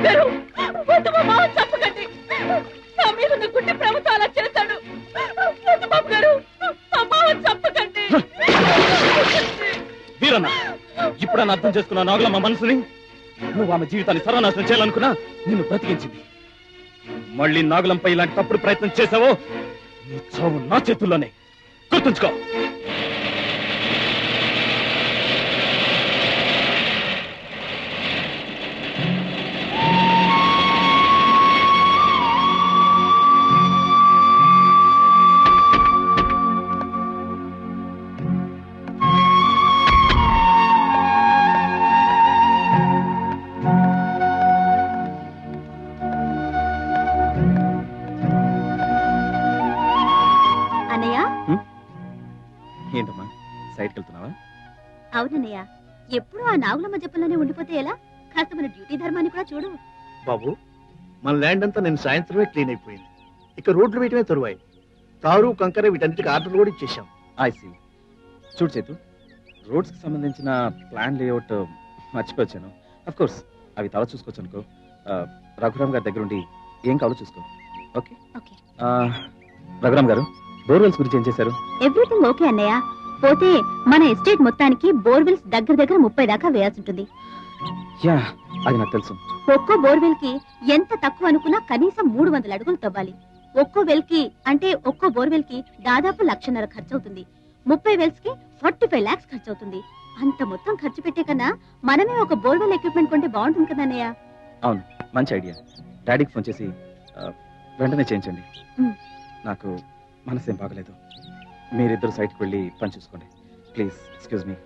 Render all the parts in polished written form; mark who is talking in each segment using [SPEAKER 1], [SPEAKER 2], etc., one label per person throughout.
[SPEAKER 1] గారు వద్దు మా మావ చెప్పకండి. నా మీద ఉన్న గుడ్డి ప్రేమతో అలా చేశాడు. వద్దు బాబు గారు, మా మావ చెప్పకండి.
[SPEAKER 2] వీరన్న, ఇప్పుడన్నా అర్థం చేసుకున్నా నాగులమ్మ మనసుని? నువ్వు ఆమె జీవితాన్ని సర్వనాశనం చేయాలనుకున్నా నిన్ను బ్రతికించింది. మళ్ళీ నాగులంపై ఇలాంటి తప్పుడు ప్రయత్నం చేశావో నీ చావు నా చేతుల్లోనే. గుర్తుంచుకో. ఏంటమ్మా, సైడ్కి వెళ్తున్నావా?
[SPEAKER 3] అవునన్నయ్య, ఎప్పుడు ఆ నాగులమ్మ జప్పల్లోనే ఉండిపోతే ఎలా? కాస్త మన డ్యూటీ ధర్మాన్ని కూడా చూడు.
[SPEAKER 4] బాబు, మన ల్యాండ్ అంతా నేను సాయంత్రమే క్లీన్ అయిపోయింది. ఇక రోడ్లు వేయటమే తరువాయి. తారు కంకర వీటన్నిటికి ఆర్డర్లు కూడా ఇచ్చేసాం.
[SPEAKER 2] ఐసీ. చూడు చేతు, రోడ్స్ కి సంబంధించిన ప్లాన్ లేఅవుట్ మర్చిపోయాను. అఫ్ కోర్స్ అవి తల చూసుకోవచ్చు అనుకో. రఘురామ్ గారి దగ్గర ఉండి ఏం కావాలో చూసుకో. ఓకే? రఘురామ్ గారు, బోర్వెల్స్ గురించి ఏం చేశారు?
[SPEAKER 3] ఎవ్రీథింగ్ ఓకే అన్నయ్య. పోతే మన ఎస్టేట్ మొత్తానికి బోర్వెల్స్ దగ్గర 30 దాకా వేయాల్సి ఉంటుంది.
[SPEAKER 2] యా, అది నాకు తెలుసు.
[SPEAKER 3] ఒక్కో బోర్వెల్ కి ఎంత తక్కువ అనుకున్నా కనీసం 300 అడుగులు తవ్వాలి. ఒక్కో వెల్ కి అంటే ఒక్కో బోర్వెల్ కి దాదాపు 1,50,000 ఖర్చు అవుతుంది. 30 వెల్స్ కి 45 lakhs ఖర్చు అవుతుంది. అంత మొత్తం ఖర్చు పెట్టే కన్నా మనమే ఒక బోర్వెల్ ఎక్విప్మెంట్ కొంటే బాగుంటుంది కదా అన్నయ్య.
[SPEAKER 2] అవును, మంచి ఐడియా. డాడీకి ఫోన్ చేసి వెంటనే చేయించండి. నాకు మనసేం బాగలేదు. మీరిద్దరు సైట్కి వెళ్ళి పని చూసుకోండి ప్లీజ్. Excuse me.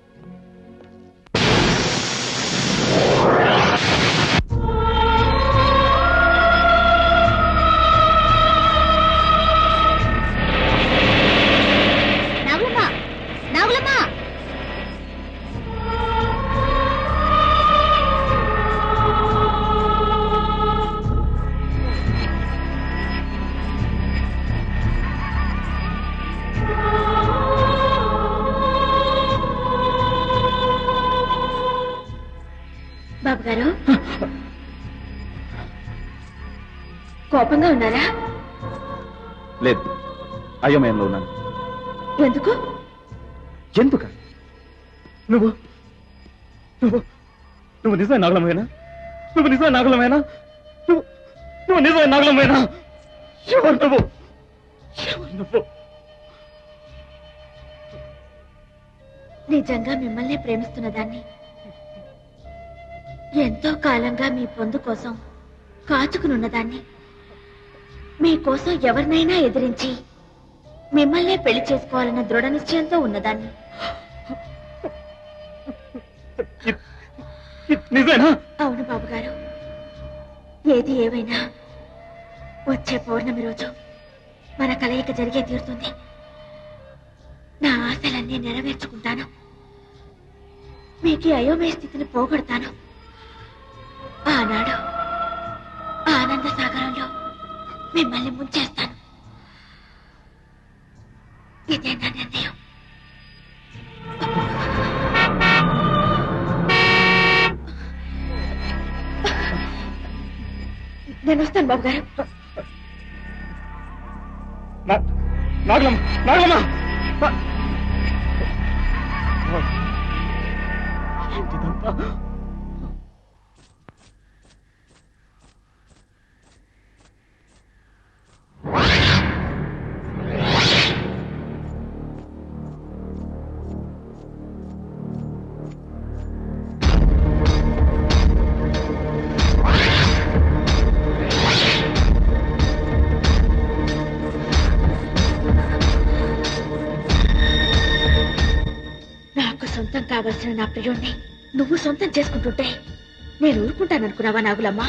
[SPEAKER 3] బాబు గారు, కోపంగా ఉన్నారా?
[SPEAKER 2] లేదు, అయోమయంలో ఉన్నాను.
[SPEAKER 3] ఎందుకు?
[SPEAKER 2] ఎందుక? నువ్వు నువ్వు నువ్వు నిజమే నాగలమేనా? నువ్వు నిజమే నాగలమేనా? నువ్వు నిజమే నాగలమేనా? ఎవరు నువ్వు? ఎవరు నువ్వు?
[SPEAKER 3] నిజంగా మిమ్మల్ని ప్రేమిస్తున్న దాన్ని, ఎంతో కాలంగా మీ పొందు కోసం కాచుకునున్నదాన్ని, మీకోసం ఎవరినైనా ఎదిరించి మిమ్మల్నే పెళ్లి చేసుకోవాలన్న దృఢ నిశ్చయంతో ఉన్నదాన్ని. అవును బాబు గారు, ఏది ఏమైనా వచ్చే పౌర్ణమి రోజు మన కలయిక జరిగే తీరుతుంది. నా ఆశలన్నీ నెరవేర్చుకుంటాను. మీకు అయోమయ స్థితిని పోగొడతాను. ఆనాడు ఆనంద సాగరంలో మిమ్మల్ని ముంచేస్తాను. ఇదే నా నిర్ణయం. నేను వస్తాను బాబు గారు.
[SPEAKER 2] నాగలమ్మ, నాగలమ్మ,
[SPEAKER 3] సొంతం కావలసిన నా ప్రియుణ్ణి నువ్వు సొంతం చేసుకుంటుంటే నేను ఊరుకుంటాననుకున్నావా నాగులమ్మ?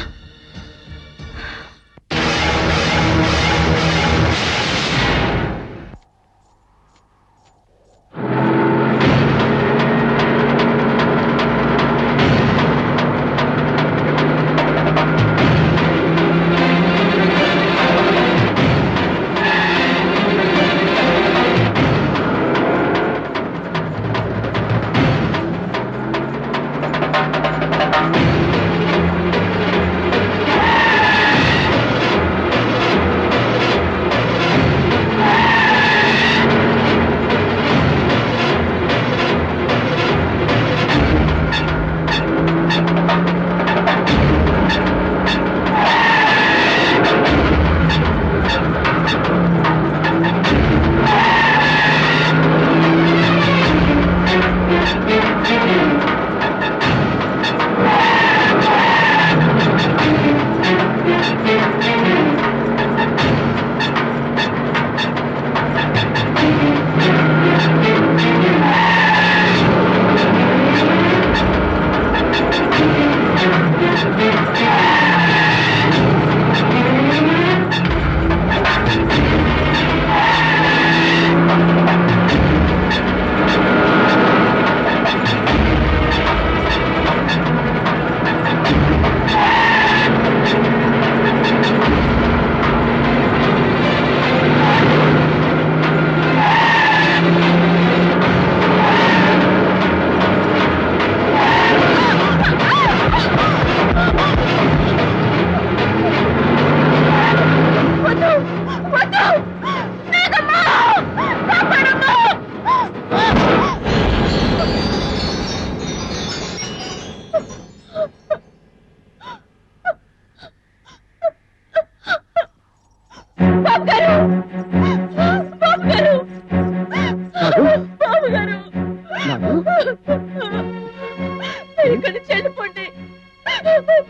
[SPEAKER 1] మీరు ఇక్కడి నుంచి వెళ్ళిపోండి.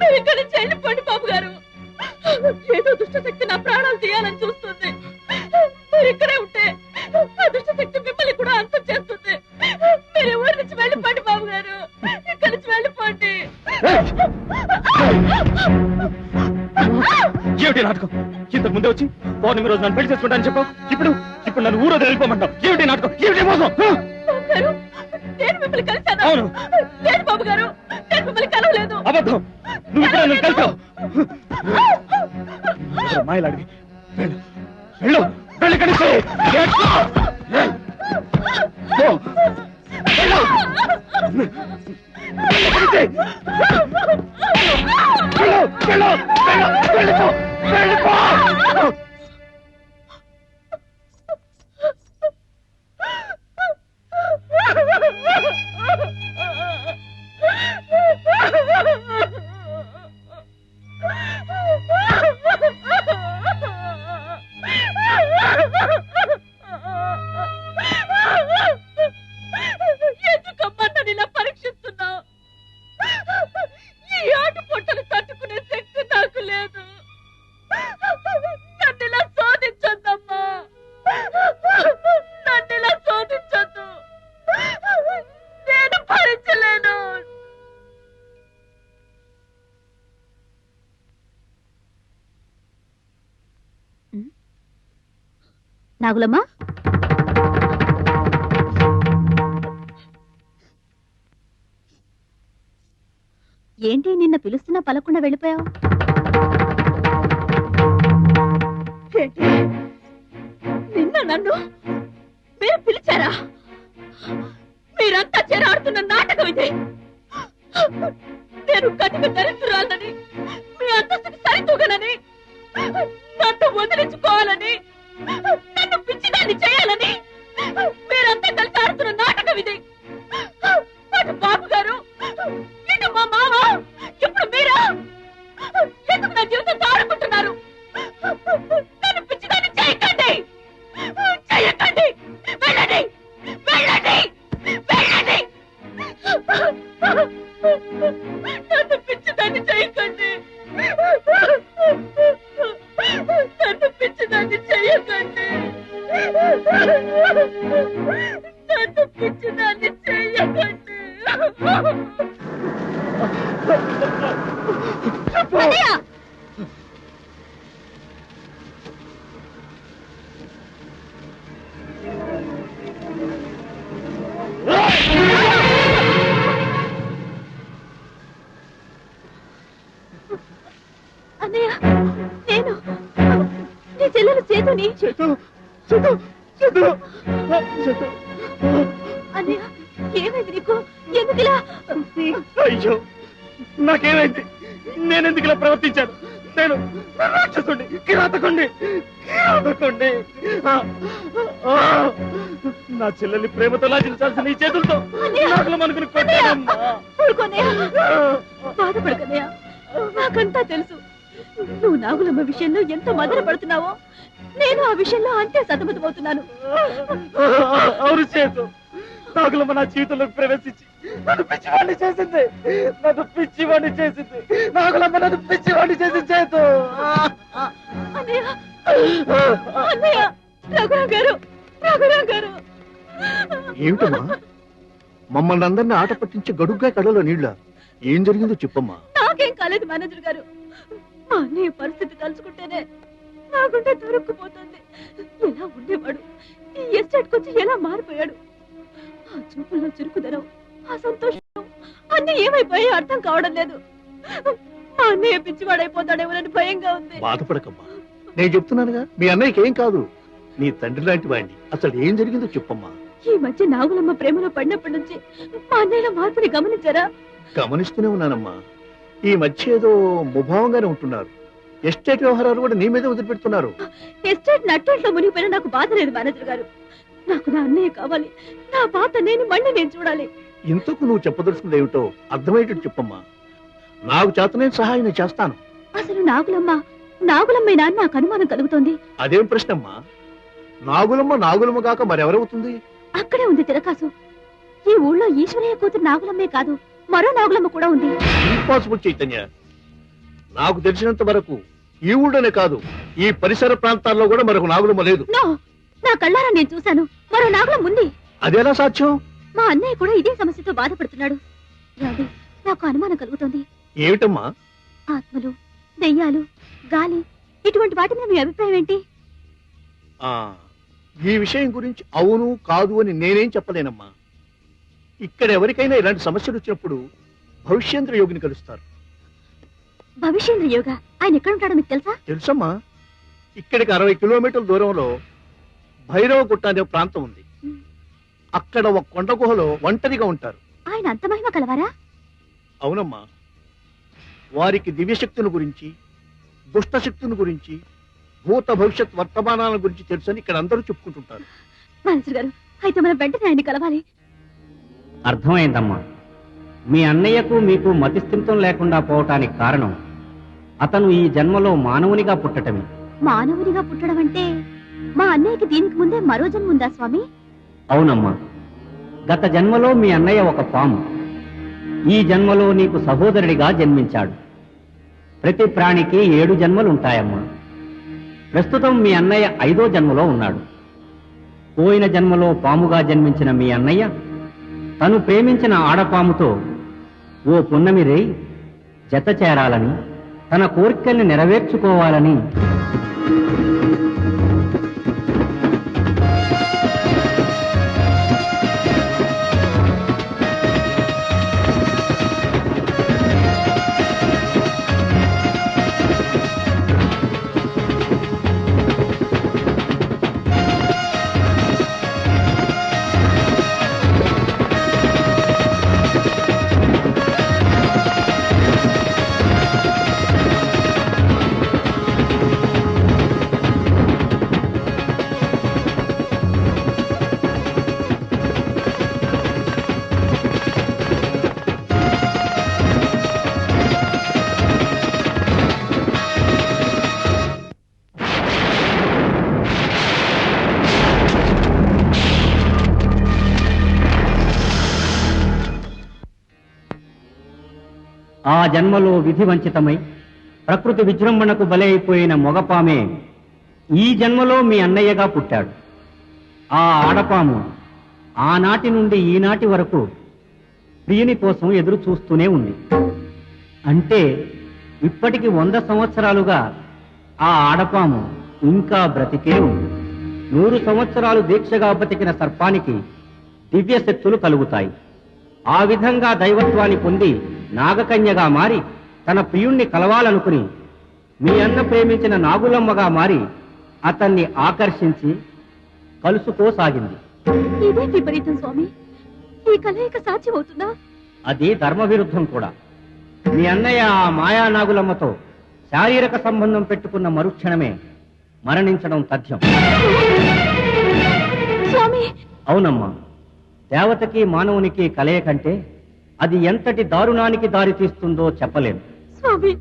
[SPEAKER 1] మీరు ఇక్కడి నుంచి వెళ్ళిపోండి బాబు గారు. ఏదో దుష్టశక్తి నా ప్రాణాలు తీయాలని చూస్తుంది. మీరు ఇక్కడే ఉంటే ఆ దుష్టశక్తి మిమ్మల్ని కూడా అంతం చేస్తుంది. మీరు ఊరి నుంచి వెళ్ళిపోండి బాబు గారు. ఇక్కడి నుంచి వెళ్ళిపోండి.
[SPEAKER 2] ఏమిటి నాటకం? ఇంతకు ముందే వచ్చి పౌర్ణమి రోజు నన్ను పెళ్లి చేసుకుంటానని చెప్పావు. ఇప్పుడు నన్ను ఊరో వెళ్ళిపోమంటావు. ఏమిటి నాటకం? ఏమిటి మోసం?
[SPEAKER 1] బాబు గారు, నేను మిమ్మల్ని కలిశాను.
[SPEAKER 2] అవును.
[SPEAKER 1] లేదు బాబు గారు, నేను మిమ్మల్ని కలవలేదు.
[SPEAKER 2] అబద్ధం. నువ్వు ఇక్కడ నన్ను కలిసావు. మాయలాడివి. వెళ్ళు వెళ్ళు వెళ్ళి కలిసి
[SPEAKER 1] ఎందుకమ్మా నన్ను ఇలా పరీక్షిస్తున్నావు? ఈ ఆట పొట్టలు తట్టుకునే శక్తి నాకు లేదు. నన్ను ఇలా శోధించొద్దమ్మా. నన్ను ఇలా శోధించొద్దు. నేను భరించలేను.
[SPEAKER 3] నాగులమ్మ, ఏంటి నిన్న పిలుస్తున్నా పలకుండా వెళ్ళిపోయావు?
[SPEAKER 1] ఏంటి? నిన్న నన్ను మీరు పిలిచారా? మీరంతా చేరాడుతున్న నాటకం ఇదే. నేను కటిక దరిద్రురాలని, మీ అంతస్తుకి సరితూగనని, నన్ను వదిలించుకోవాలని, నన్ను పిచ్చిదాన్ని చేయాలని మీరంతా కలిసి ఆడుతున్న నాటకం ఇది. అటు బాబు గారు, ఇటు మా మామ, ఇప్పుడు మీరా? ఎందుకు నా జీవితంతో ఆడుకుంటున్నారు? నన్ను పిచ్చిదాన్ని చేయకండి. చేయకండి. వెళ్ళండి, వెళ్ళండి, వెళ్ళండి. నన్ను పిచ్చిదాన్ని చేయకండి. నన్ను పిచ్చిదాన్ని చేయకండి. నన్ను పిచ్చిదాన్ని చేయకండి.
[SPEAKER 3] అన్నయ్య! అన్నయ్య, నేను నీ చెల్లెలు చేతుని. అన్నయ్య, ఏమైంది నీకు? ఎందుకులా?
[SPEAKER 2] అయ్యో, నాకేమైంది? నేనెందుకు ఇలా ప్రవర్తించాను? నేను రాక్షసుండి, కిరాతకుండి. నా చెల్లెల్ని ప్రేమతో లాజించాల్సిన ఈ చేతులతో నాకులమనుకుని కొట్టానమ్మా.
[SPEAKER 3] బాధపడకన్నయ్య, నాకంతా తెలుసు. నువ్వు నాగులమ్మ విషయంలో ఎంత మదన పడుతున్నావో నేను ఆ విషయంలో అంతే సతమతమవుతున్నాను.
[SPEAKER 2] అవును చేతు, నాగులమ్మ నా జీవితంలోకి ప్రవేశించి నన్ను పిచ్చివాడిని చేసింది. నాగులమ్మ నన్ను పిచ్చివాడిని చేసింది చేతు.
[SPEAKER 3] అన్నయ్య, అన్నయ్య, రఘురాం గారు.
[SPEAKER 4] ఏమిటమ్మా? మమ్మల్ని అందరినీ ఆట పట్టించి గడుగ్గా కడలో నీళ్ళ ఏం జరిగిందో చెప్పమ్మా.
[SPEAKER 3] నాకేం కాలేదు మేనేజర్ గారు. మా అన్నయ్య పరిస్థితి తలుచుకుంటేనే నా గుండె దొరుక్కుపోతుంది. ఎలా ఉండేవాడు, ఈ ఎస్టేట్ కొచ్చి ఎలా మారిపోయాడు. ఆ చూపుల్లో చురుకుదనం, ఆ సంతోషం అన్ని ఏమైపోయాయో అర్థం కావడం లేదు. మా అన్నయ్య పిచ్చివాడైపోతాడేమోనని భయంగా ఉంది.
[SPEAKER 4] బాధపడకమ్మా, నేను చెప్తున్నానుగా, మీ అన్నయ్యకి ఏం కాదు. నీ తండ్రి లాంటి వాడిని. అసలు ఏం జరిగిందో చెప్పమ్మా.
[SPEAKER 3] ఈ మధ్య నాగులమ్మ ప్రేమలో పడినప్పటి నుంచి మా అన్నయ్యల మార్పుని గమనించారా?
[SPEAKER 4] గమనిస్తూనే ఉన్నానమ్మా. ఈ మధ్య ఏదో ముభావంగానే ఉంటున్నారు. ఎస్టేట్ వ్యవహారాలు కూడా నీ మీదే వదిలిపెడుతున్నారు.
[SPEAKER 3] ఎస్టేట్ నట్టేట్లో మునిగిపోయినా నాకు బాధ లేదు మేనేజర్ గారు. నాకు నా అన్నయ్య కావాలి. నా పాత నేను మళ్ళీ నేను చూడాలి.
[SPEAKER 4] ఇంతకు నువ్వు చెప్పదలుచుకుంది ఏమిటో అర్థమయ్యేటట్టు చెప్పమ్మా. నాకు చేతనేని సహాయం నేను చేస్తాను.
[SPEAKER 3] అసలు నాగులమ్మైనా నాకు అనుమానం కలుగుతోంది.
[SPEAKER 4] అదేం ప్రశ్నమ్మా? నాగులమ్మ కాక మరెవరవుతుంది?
[SPEAKER 3] అక్కడే ఉంది తిరకాసు. ఈ ఊళ్ళో ఈశ్వరయ్య కూతురు నాగులమ్మే కాదు, మరో నాగులమ్మ కూడా ఉంది.
[SPEAKER 4] ఇంపాసిబుల్ చైతన్య. నాకు తెలిసినంత వరకు ఈ ఊళ్ళోనే కాదు, ఈ పరిసర ప్రాంతాల్లో కూడా మరొక నాగులమ్మ లేదు.
[SPEAKER 3] నో, నా కళ్ళారా నేను చూశాను, మరో నాగులమ్మ ఉంది.
[SPEAKER 4] అదేలా సాధ్యం?
[SPEAKER 3] మా అన్నయ్య కూడా ఇదే సమస్యతో బాధపడుతున్నాడు. ఏమండి, నాకు అనుమానం కలుగుతోంది.
[SPEAKER 4] ఏమిటమ్మా?
[SPEAKER 3] ఆత్మలు, దెయ్యాలు, గాలి, ఇటువంటి వాటి మీద మీ అభిప్రాయం ఏంటి?
[SPEAKER 4] ఈ విషయం గురించి అవును కాదు అని నేనేం చెప్పలేనమ్మా. ఇక్కడ ఎవరికైనా ఇలాంటి సమస్యలు వచ్చినప్పుడు భవిష్యేంద్ర యోగిని కలుస్తారు.
[SPEAKER 3] భవిష్యేంద్ర యోగ ఆయన ఎక్కడుంటాడో మీకు తెలుసా?
[SPEAKER 4] తెలుసమ్మా. ఇక్కడికి 60 కిలోమీటర్ల దూరంలో భైరవ గుట్ట అనే ప్రాంతం ఉంది. అక్కడ ఒక కొండ గుహలో ఒంటరిగా ఉంటారు.
[SPEAKER 3] ఆయన అంత మహిమ కలవారా?
[SPEAKER 4] అవునమ్మా. వారికి దివ్యశక్తుల గురించి, దుష్టశక్తుల గురించి, భూత భవిష్యత్ వర్తమానాల గురించి తెలుసని ఇక్కడ అందరూ చెప్పుకుంటుంటారు.
[SPEAKER 3] మేనేజర్ గారు, అయితే మనం వెంటనే ఆయన్ని కలవాలి.
[SPEAKER 5] అర్థమైందమ్మా. మీ అన్నయ్యకు మీకు మతిస్థిమితం లేకుండా పోవటానికి కారణం అతను ఈ జన్మలో మానవునిగా పుట్టటమే.
[SPEAKER 3] మానవునిగా పుట్టడం అంటే మా అన్నయ్యకి దీనికి ముందే మరో జన్మ ఉందా స్వామి?
[SPEAKER 5] అవునమ్మా. గత జన్మలో మీ అన్నయ్య ఒక పాము, ఈ జన్మలో నీకు సహోదరుడిగా జన్మించాడు. ప్రతి ప్రాణికి 7 జన్మలుంటాయమ్మా. ప్రస్తుతం మీ అన్నయ్య 5వ జన్మలో ఉన్నాడు. పోయిన జన్మలో పాముగా జన్మించిన మీ అన్నయ్య తను ప్రేమించిన ఆడపాముతో ఓ పున్నమి రేయి జత చేరాలని, తన కోరికల్ని నెరవేర్చుకోవాలని ఆ జన్మలో విధి వంచితమై ప్రకృతి విజృంభణకు బలైపోయిన మొగపామే ఈ జన్మలో మీ అన్నయ్యగా పుట్టాడు. ఆ ఆడపాము ఆనాటి నుండి ఈనాటి వరకు ప్రియుని కోసం ఎదురు చూస్తూనే ఉంది. అంటే ఇప్పటికి 100 సంవత్సరాలుగా ఆ ఆడపాము ఇంకా బ్రతికే ఉంది. 100 సంవత్సరాలు దీక్షగా బతికిన సర్పానికి దివ్య శక్తులు కలుగుతాయి. ఆ విధంగా దైవత్వాన్ని పొంది నాగకన్యగా మారి తన ప్రియుణ్ణి కలవాలనుకుని మీ అన్న ప్రేమించిన నాగులమ్మగా మారి అతన్ని ఆకర్షించి కలుసుకోసాగింది.
[SPEAKER 3] ఇదే విపరీతం స్వామి. ఈ కలయిక సాధ్యమవుతుందా?
[SPEAKER 5] అది ధర్మ విరుద్ధం కూడా. మీ అన్నయ్య ఆ మాయా నాగులమ్మతో శారీరక సంబంధం పెట్టుకున్న మరుక్షణమే మరణించడం తథ్యం.
[SPEAKER 3] స్వామి,
[SPEAKER 5] అవునమ్మా. దేవతకి మానవునికి కలయికంటే అది ఎంతటి దారుణానికి దారి తీస్తుందో చెప్పలేను.
[SPEAKER 3] స్వామి,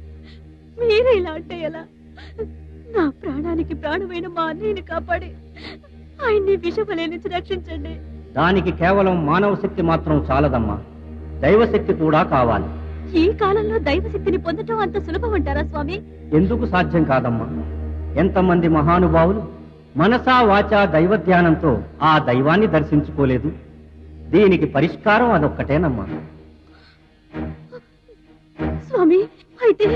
[SPEAKER 3] మీరే ఇలా అంటే ఎలా? నా ప్రాణానికి ప్రాణమైన మా అన్నయ్యని కాపాడి ఆయన్ని విషఫలే నుంచి రక్షించండి.
[SPEAKER 5] దానికి కేవలం మానవ శక్తి మాత్రం చాలదమ్మా, దైవశక్తి కూడా కావాలి.
[SPEAKER 3] ఈ కాలంలో దైవశక్తిని పొందటం అంత సులభం అంటారా స్వామి?
[SPEAKER 5] ఎందుకు సాధ్యం కాదమ్మా? ఎంతమంది మహానుభావులు మనసా వాచా దైవ ధ్యానంతో ఆ దైవాన్ని దర్శించుకోలేదు. దీనికి పరిష్కారం అదొక్కటేనమ్మా.
[SPEAKER 3] స్వామి, అయితే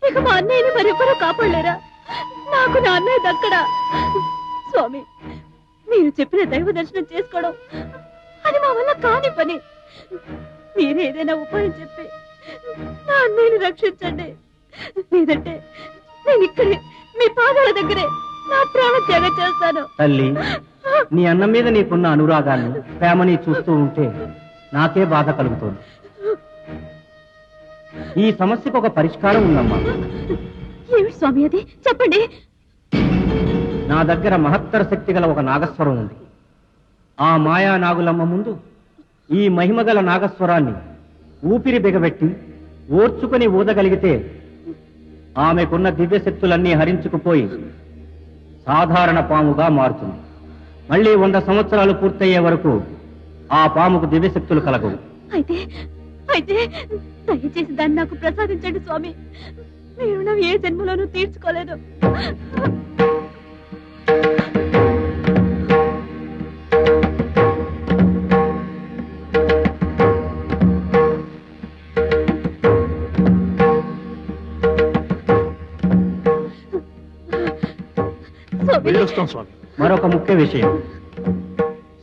[SPEAKER 3] ఇక మా అన్నయ్యని మరెవరూ కాపాడలేరా? నాకు నా అన్నయ్య దక్కడా? స్వామి, మీరు చెప్పిన దైవ దర్శనం చేసుకోవడం అది మా వల్ల కాని పని. మీరేదైనా ఉపాయం చెప్పి నా అన్నయ్యని రక్షించండి. లేదంటే నేను ఇక్కడే మీ పాదాల దగ్గరే నా ప్రాణ త్యాగం చేస్తాను.
[SPEAKER 5] తల్లి, నీ అన్న మీద నీకున్న అనురాగాన్ని, ప్రేమని చూస్తూ ఉంటే నాకే బాధ కలుగుతోంది. ఈ సమస్యకు ఒక పరిష్కారం ఉందమ్మా.
[SPEAKER 3] ఏమిటి స్వామి అది? చెప్పండి.
[SPEAKER 5] నా దగ్గర మహత్తర శక్తి గల ఒక నాగస్వరం ఉంది. ఆ మాయా నాగులమ్మ ముందు ఈ మహిమగల నాగస్వరాన్ని ఊపిరి బిగబెట్టి ఓర్చుకుని ఊదగలిగితే ఆమెకున్న దివ్యశక్తులన్నీ హరించుకుపోయి సాధారణ పాముగా మారుతుంది. మళ్ళీ 100 సంవత్సరాలు పూర్తయ్యే వరకు ఆ పాముకు దివ్యశక్తులు కలగవు.
[SPEAKER 3] అయితే దయచేసి దాన్ని నాకు ప్రసాదించండి స్వామి. మీ రుణం ఏ జన్మలోనూ తీర్చుకోలేదు.
[SPEAKER 4] వెళ్ళొస్తాం స్వామి.
[SPEAKER 5] మరొక ముఖ్య విషయం,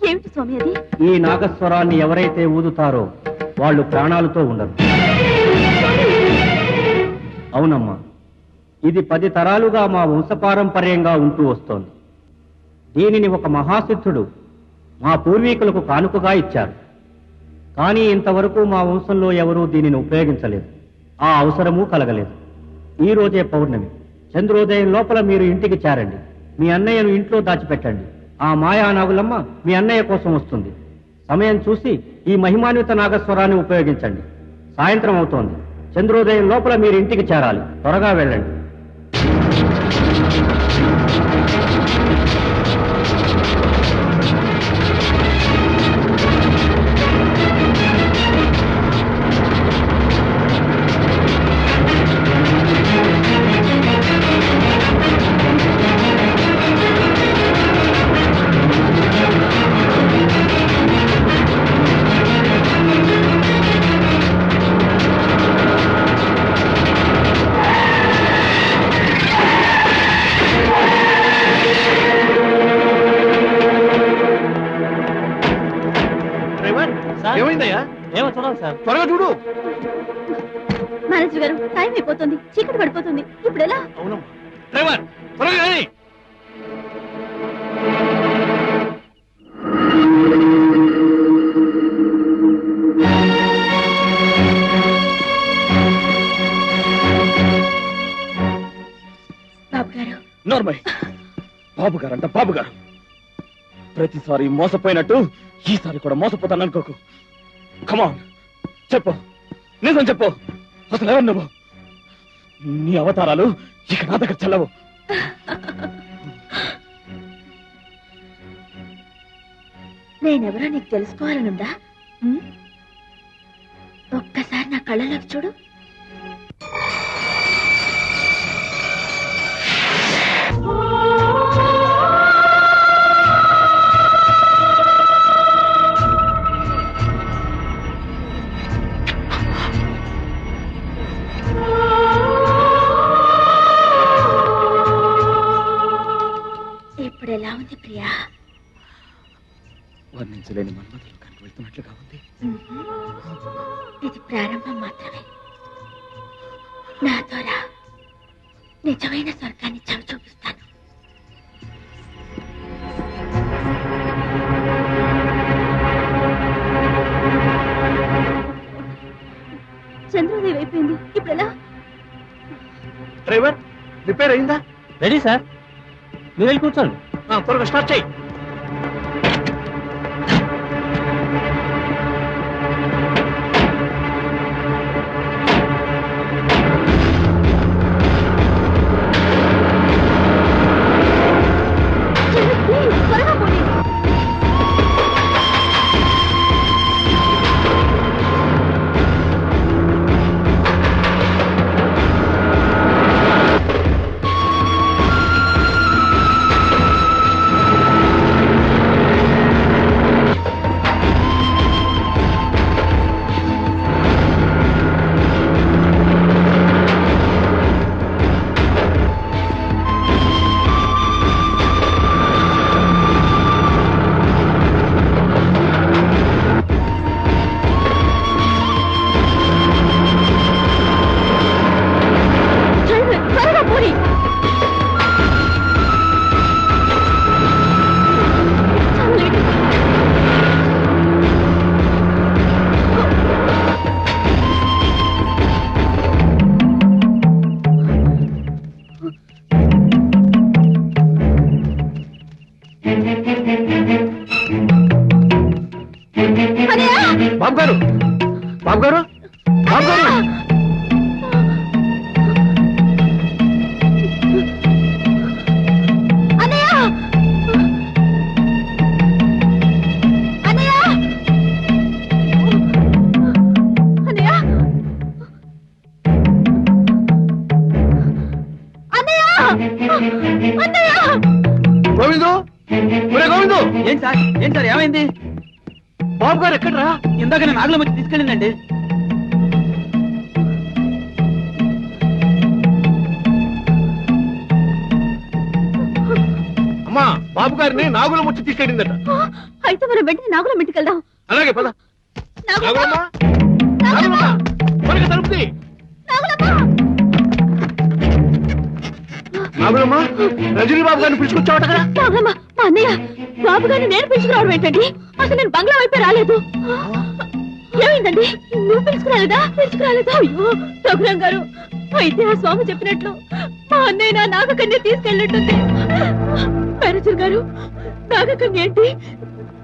[SPEAKER 3] ఏమిటి స్వామి అది?
[SPEAKER 5] ఈ నాగస్వరాన్ని ఎవరైతే ఊదుతారో వాళ్ళు ప్రాణాలతో ఉండరు. అవునమ్మా, ఇది 10 తరాలుగా మా వంశపారంపర్యంగా ఉంటూ వస్తోంది. దీనిని ఒక మహాసిద్ధుడు మా పూర్వీకులకు కానుకగా ఇచ్చారు. కానీ ఇంతవరకు మా వంశంలో ఎవరూ దీనిని ఉపయోగించలేదు. ఆ అవసరమూ కలగలేదు. ఈ రోజే పౌర్ణమి. చంద్రోదయం లోపల మీరు ఇంటికి చేరండి. మీ అన్నయ్యను ఇంట్లో దాచిపెట్టండి. ఆ మాయా నాగులమ్మ మీ అన్నయ్య కోసం వస్తుంది. సమయం చూసి ఈ మహిమాన్విత నాగస్వరాన్ని ఉపయోగించండి. సాయంత్రం అవుతోంది. చంద్రోదయం లోపల మీరు ఇంటికి చేరాలి. త్వరగా వెళ్ళండి.
[SPEAKER 4] ఏమైందయ్యా?
[SPEAKER 5] ఏమో చూడాలి సార్.
[SPEAKER 4] త్వరగా చూడు.
[SPEAKER 3] మేనేజర్ గారు, టైం అయిపోతుంది, చీకటి పడిపోతుంది. ఇప్పుడు ఎలా?
[SPEAKER 4] అవునమ్మా. డ్రైవర్ త్వరగా రండి.
[SPEAKER 3] బాబు గారు.
[SPEAKER 2] నార్మల్ బాబు గారంట బాబు గారు. ప్రతిసారి మోసపోయినట్టు ఈసారి కూడా మోసపోతాను అనుకోకు. కమాన్ చెప్పు, నిజం చెప్పు. అసలు ఎవరు నువ్వు? నీ అవతారాలు ఇక నా దగ్గర చెల్లవు.
[SPEAKER 3] నేనెవరో నీకు తెలుసుకోవాలనుందా? ఒక్కసారి నా కళ్ళలోకి చూడు. ఇప్పుడు ఎలా ఉంది ప్రియా?
[SPEAKER 2] వర్ణించలేని మన్మథులు వెళ్తున్నట్లుగా ఉంది.
[SPEAKER 3] ఇది ప్రారంభం మాత్రమే. నాతో రా, నిజమైన స్వర్గాన్ని చవి చూపిస్తాను. చంద్రోదయం అయిపోయింది. ఇప్పుడు ఎలా?
[SPEAKER 4] డ్రైవర్ రిపేర్ అయిందా?
[SPEAKER 5] రెడీ సార్, మీరు వెళ్ళి కూర్చోండి.
[SPEAKER 4] త్వరగా స్టార్ట్ చేయి.
[SPEAKER 3] త్వరగా పోనీ.
[SPEAKER 4] బాబు గారు, బాబు గారు, బాబు గారు.
[SPEAKER 3] అన్నయ్య!
[SPEAKER 4] గోవిందు
[SPEAKER 2] ఏంటి సార్ ఏమైంది?
[SPEAKER 4] బాబు గారు ఎక్కడరా?
[SPEAKER 2] ఇందాక నేను నాగులో వచ్చి తీసుకెళ్ళిందండి.
[SPEAKER 4] అమ్మా, బాబు గారిని నాగుల ముచ్చి తీసుకెళ్ళిందట.
[SPEAKER 3] అయితే మనం వెంటనే నాగులం ఇంటికి వెళ్దాం.
[SPEAKER 4] అలాగే పద.
[SPEAKER 3] నాగులమ్మ!
[SPEAKER 4] నాగులమ్మ, త్వరగా తలుపుది. నాగులమ్మ, రజనీ బాబు గారిని పిలుచుకొచ్చావట కదా?
[SPEAKER 3] నాగులమ్మ, మా అన్నయ్య బాబు గారిని నేను పిలుచుకురావడం ఏంటండి? అసలు నేను బంగ్లా వైపే రాలేదు. ఏమైందండి? నువ్వు పిలుచుకురాలేదా? అయ్యో రఘురాం గారు, అయితే ఆ స్వామి చెప్పినట్లు మా అన్నయ్య నా నాగకన్య తీసుకెళ్ళినట్టుంది. మేనేజర్ గారు, నాగకన్య ఏంటి?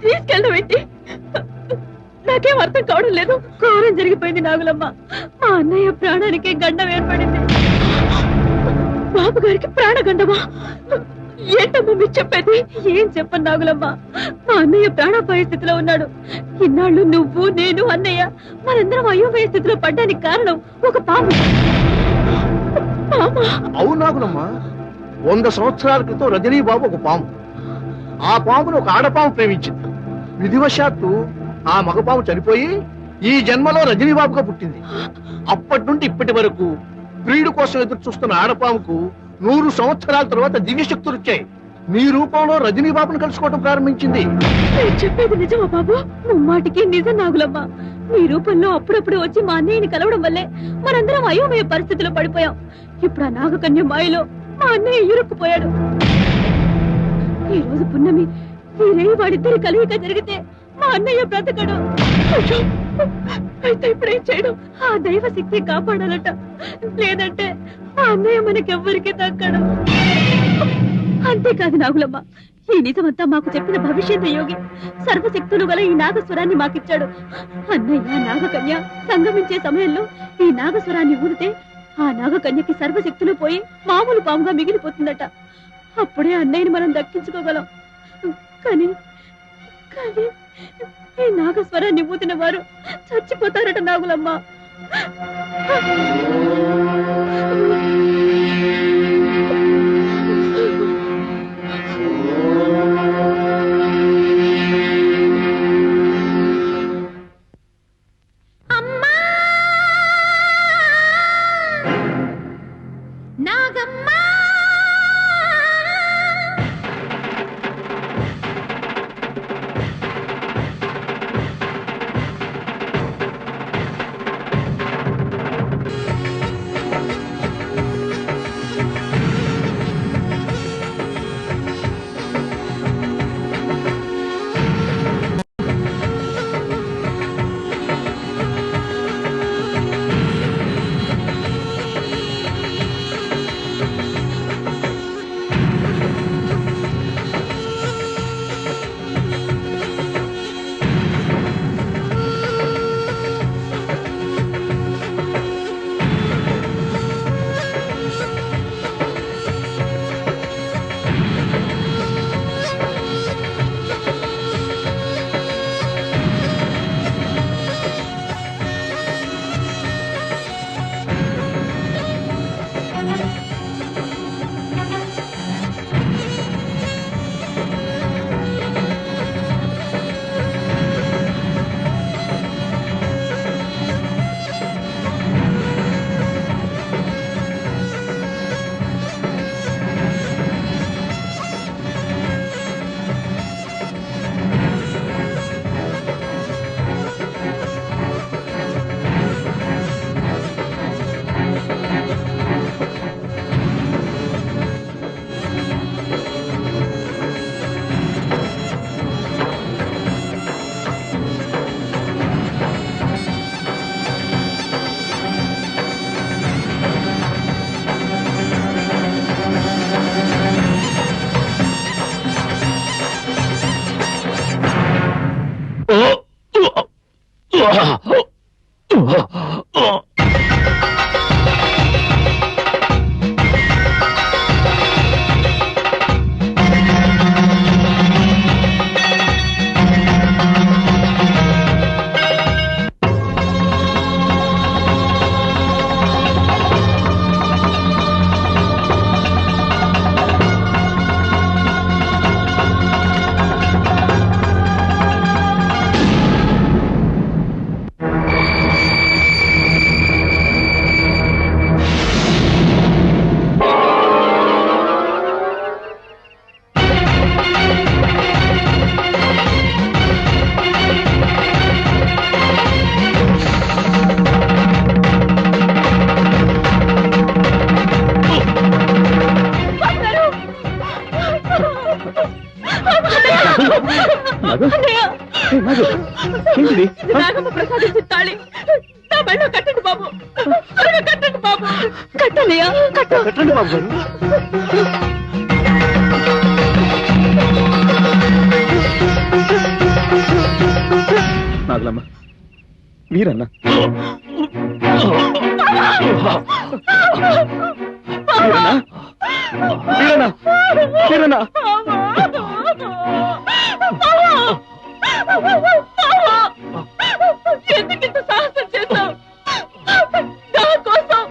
[SPEAKER 3] తీసుకెళ్ళడం ఏంటి? నాకేం అర్థం కావడం లేదు. ఘోరం జరిగిపోయింది నాగులమ్మ. మా అన్నయ్య ప్రాణానికి గండం ఏర్పడింది. బాబు గారికి ప్రాణగండమా? ఏంటమ్మా మీరు చెప్పేది? ఏం చెప్పను నాగులమ్మ, మా అన్నయ్య ప్రాణాపాయ స్థితిలో ఉన్నాడు. ఇన్నాళ్ళు నువ్వు, నేను, అన్నయ్య మనందరం అయోమయ స్థితిలో పడ్డానికి కారణం ఒక పాము.
[SPEAKER 4] అవును నాగులమ్మ, 100 సంవత్సరాల క్రితం రజనీ బాబు ఒక పాము. ఆ పామును ఒక ఆడపాము ప్రేమించింది. విధివశాత్తు ఆ మగపాము చనిపోయి ఈ జన్మలో రజనీ బాబుగా పుట్టింది. అప్పటి నుండి ఇప్పటి వరకు ప్రియుడు కోసం ఎదురు చూస్తున్న ఆడపాముకు 100 సంవత్సరాల తర్వాత దివ్య శక్తులు వచ్చాయి. నీ రూపంలో రజనీ బాబును కలుసుకోవడం ప్రారంభించింది.
[SPEAKER 3] చెప్పేది నిజమా బాబు? ముమ్మాటికి నిజం నాగులమ్మ. నీ రూపంలో అప్పుడప్పుడు వచ్చి మా అన్నయ్యని కలవడం వల్లే మనందరం అయోమయ పరిస్థితిలో పడిపోయాం. ఇప్పుడు ఆ నాగకన్య మాయలో మా అన్నయ్య ఇరుక్కుపోయాడు. ఈ రోజు పున్నమి, ఈ రేయి వాడిద్దరి కలివిక జరిగితే మా అన్నయ్య బ్రతకడు. అయితే ఇప్పుడేం చేయడం? ఆ దైవ శక్తి కాపాడాలట, లేదంటే మా అన్నయ్య మనకెవ్వరికి దక్కడు. అంతేకాదు నాగులమ్మ, ఈ నిజమంతా మాకు చెప్పిన భవిష్యత్తు యోగి సర్వశక్తులు గల ఈ నాగస్వరాన్ని మాకిచ్చాడు. అన్నయ్య నాగకన్య సంగమించే సమయంలో ఈ నాగస్వరాన్ని ఊదితే ఆ నాగకన్యకి సర్వశక్తులు పోయి మామూలు పాముగా మిగిలిపోతుందట. అప్పుడే అన్నయ్యని మనం దక్కించుకోగలం. కానీ కానీ ఈ నాగస్వరాన్ని ఊదిన వారు చచ్చిపోతారట నాగులమ్మ.
[SPEAKER 1] బాబు, త్వరగా కట్టండి బాబు, కట్టనయ్యా, కట్టు.
[SPEAKER 4] కట్టండి బాబు గారు.
[SPEAKER 2] నాగలమ్మ మీరన్నా మీరన్నా మీరన్నా
[SPEAKER 1] ఎందుకింత సాహసం చేశావు? నా కోసం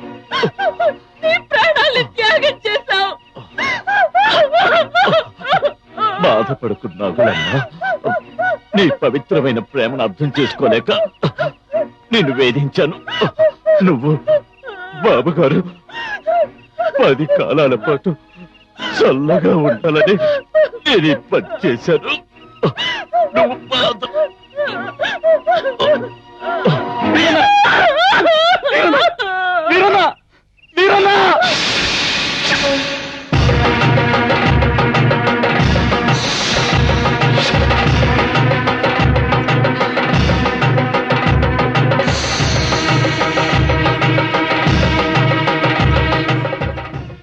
[SPEAKER 1] నీ ప్రాణాన్ని త్యాగం చేశావు.
[SPEAKER 6] బాధపడుకున్నావు నీ పవిత్రమైన ప్రేమను అర్థం చేసుకోలేక నిన్ను వేధించాను. నువ్వు బాబుగారు 10 కాలాల పాటు చల్లగా ఉండాలని నేను పని చేశాను. నువ్వు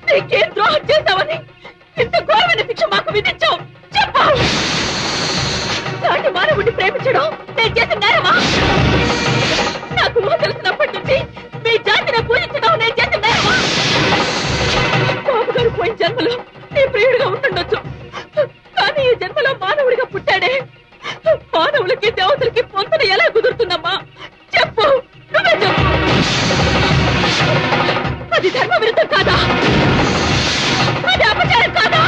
[SPEAKER 1] నీకేం ద్రోహం చేశావని ఇంత ఘోరమైన శిక్ష మాకు విధించావు? చెప్పావు. నాటి మానవుడిని ప్రేమించడం నేను చేసిన నేరమా? నాకు ఊహ తెలిసినప్పటి నుంచి మీ జాతిని పూజించడం నేను చేసిన నేరమా? బాబు గారు పోయిన జన్మలో నీ ప్రియుడిగా ఉంటుండొచ్చు, కానీ ఈ జన్మలో మానవుడిగా పుట్టాడే. మానవులకి దేవతలకి పొంతన ఎలా కుదురుతుందమ్మా? చెప్పు, నువ్వే చెప్పు. అది ధర్మ విరుద్ధం కాదా? అది అపచారం కాదా?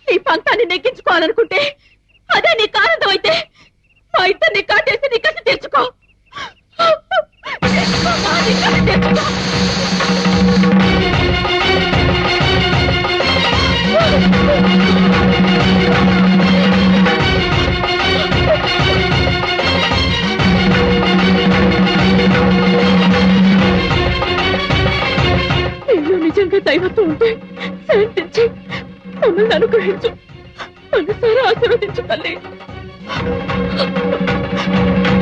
[SPEAKER 1] నీ పంతాన్ని నెగ్గించుకోవాలనుకుంటే అదే నీకు ఆనందం అయితే మా ఇద్దరిని కాటేసి నీ కసి తెచ్చుకో. నీలో నిజంగా దైవత్వం ఉంటే శాంతించి మమ్మల్ని అనుగ్రహించు. మనసారా ఆశీర్వదించు తల్లి.